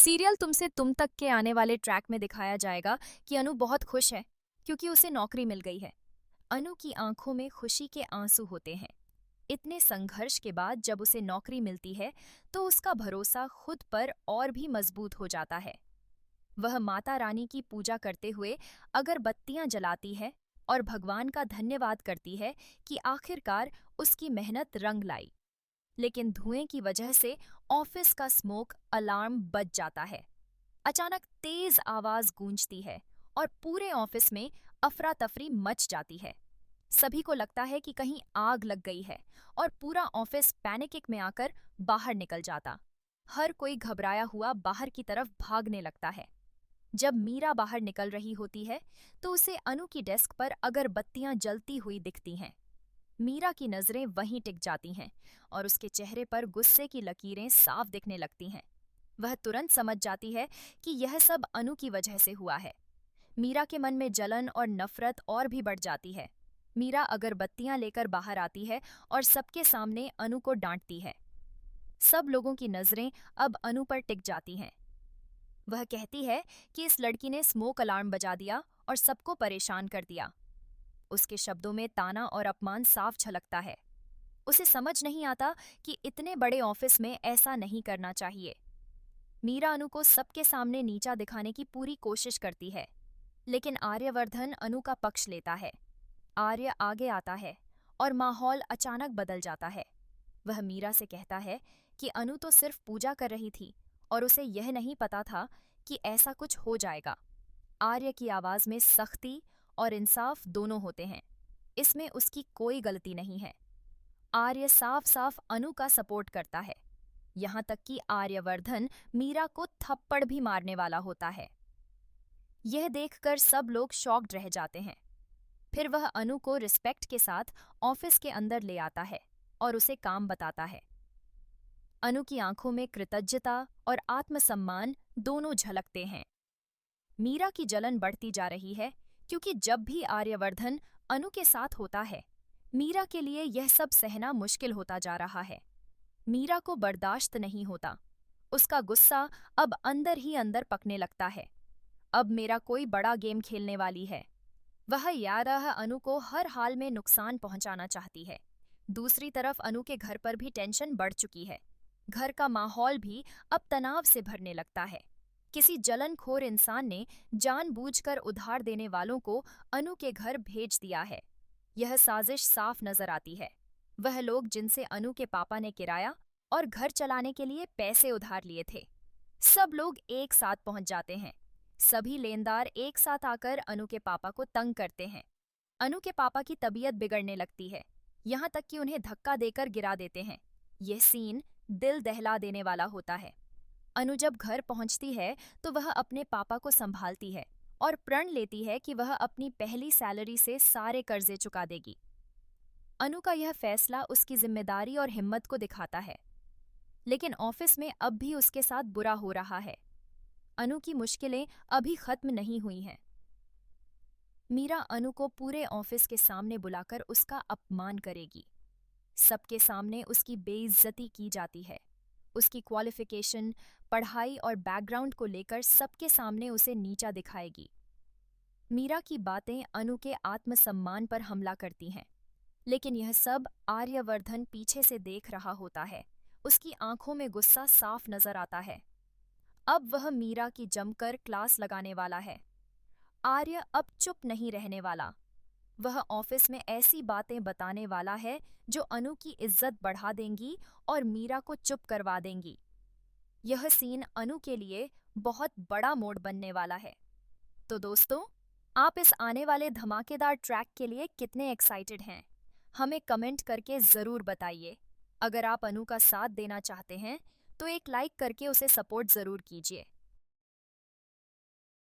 Serial तुमसे तुम तक के आने वाले ट्रैक में दिखाया जाएगा कि अनु बहुत खुश है क्योंकि उसे नौकरी मिल गई है। अनु की आंखों में खुशी के आंसू होते हैं। इतने संघर्ष के बाद जब उसे नौकरी मिलती है तो उसका भरोसा खुद पर और भी मजबूत हो जाता है। वह माता रानी की पूजा करते हुए अगरबत्तियां जलाती है और भगवान का धन्यवाद करती है कि आखिरकार उसकी मेहनत रंग लाई। लेकिन धुएं की वजह से ऑफिस का स्मोक अलार्म बज जाता है। अचानक तेज आवाज गूंजती है और पूरे ऑफिस में अफरा तफरी मच जाती है। सभी को लगता है कि कहीं आग लग गई है और पूरा ऑफिस पैनिक में आकर बाहर निकल जाता। हर कोई घबराया हुआ बाहर की तरफ भागने लगता है। जब मीरा बाहर निकल रही होती है तो उसे अनु की डेस्क पर अगरबत्तियां जलती हुई दिखती हैं। मीरा की नजरें वहीं टिक जाती हैं और उसके चेहरे पर गुस्से की लकीरें साफ दिखने लगती हैं। वह तुरंत समझ जाती है कि यह सब अनु की वजह से हुआ है। मीरा के मन में जलन और नफरत और भी बढ़ जाती है। मीरा अगरबत्तियां लेकर बाहर आती है और सबके सामने अनु को डांटती है। सब लोगों की नजरें अब अनु पर टिक जाती हैं। वह कहती है कि इस लड़की ने स्मोक अलार्म बजा दिया और सबको परेशान कर दिया। उसके शब्दों में ताना और अपमान साफ झलकता है। उसे समझ नहीं आता कि इतने बड़े ऑफिस में ऐसा नहीं करना चाहिए। मीरा अनु को सबके सामने नीचा दिखाने की पूरी कोशिश करती है, लेकिन आर्यवर्धन अनु का पक्ष लेता है। आर्य आगे आता है और माहौल अचानक बदल जाता है। वह मीरा से कहता है कि अनु तो सिर्फ पूजा कर रही थी और उसे यह नहीं पता था कि ऐसा कुछ हो जाएगा। आर्य की आवाज में सख्ती और इंसाफ दोनों होते हैं। इसमें उसकी कोई गलती नहीं है। आर्य साफ साफ अनु का सपोर्ट करता है। यहाँ तक कि आर्यवर्धन मीरा को थप्पड़ भी मारने वाला होता है। यह देखकर सब लोग शॉक्ड रह जाते हैं। फिर वह अनु को रिस्पेक्ट के साथ ऑफिस के अंदर ले आता है और उसे काम बताता है। अनु की आंखों में कृतज्ञता और आत्मसम्मान दोनों झलकते हैं। मीरा की जलन बढ़ती जा रही है क्योंकि जब भी आर्यवर्धन अनु के साथ होता है, मीरा के लिए यह सब सहना मुश्किल होता जा रहा है। मीरा को बर्दाश्त नहीं होता। उसका गुस्सा अब अंदर ही अंदर पकने लगता है। अब मेरा कोई बड़ा गेम खेलने वाली है। वह याराह अनु को हर हाल में नुकसान पहुंचाना चाहती है। दूसरी तरफ अनु के घर पर भी टेंशन बढ़ चुकी है। घर का माहौल भी अब तनाव से भरने लगता है। किसी जलनखोर इंसान ने जानबूझकर उधार देने वालों को अनु के घर भेज दिया है। यह साजिश साफ नजर आती है। वह लोग जिनसे अनु के पापा ने किराया और घर चलाने के लिए पैसे उधार लिए थे, सब लोग एक साथ पहुंच जाते हैं। सभी लेनदार एक साथ आकर अनु के पापा को तंग करते हैं। अनु के पापा की तबीयत बिगड़ने लगती है, यहाँ तक कि उन्हें धक्का देकर गिरा देते हैं। यह सीन दिल दहला देने वाला होता है। अनु जब घर पहुंचती है तो वह अपने पापा को संभालती है और प्रण लेती है कि वह अपनी पहली सैलरी से सारे कर्जे चुका देगी। अनु का यह फैसला उसकी जिम्मेदारी और हिम्मत को दिखाता है, लेकिन ऑफिस में अब भी उसके साथ बुरा हो रहा है। अनु की मुश्किलें अभी खत्म नहीं हुई हैं। मीरा अनु को पूरे ऑफिस के सामने बुलाकर उसका अपमान करेगी। सबके सामने उसकी बेइज्जती की जाती है। उसकी क्वालिफिकेशन, पढ़ाई और बैकग्राउंड को लेकर सबके सामने उसे नीचा दिखाएगी। मीरा की बातें अनु के आत्मसम्मान पर हमला करती हैं, लेकिन यह सब आर्यवर्धन पीछे से देख रहा होता है। उसकी आंखों में गुस्सा साफ नजर आता है। अब वह मीरा की जमकर क्लास लगाने वाला है। आर्य अब चुप नहीं रहने वाला। वह ऑफिस में ऐसी बातें बताने वाला है जो अनु की इज्जत बढ़ा देंगी और मीरा को चुप करवा देंगी। यह सीन अनु के लिए बहुत बड़ा मोड़ बनने वाला है। तो दोस्तों, आप इस आने वाले धमाकेदार ट्रैक के लिए कितने एक्साइटेड हैं? हमें कमेंट करके ज़रूर बताइए। अगर आप अनु का साथ देना चाहते हैं तो एक लाइक करके उसे सपोर्ट ज़रूर कीजिए।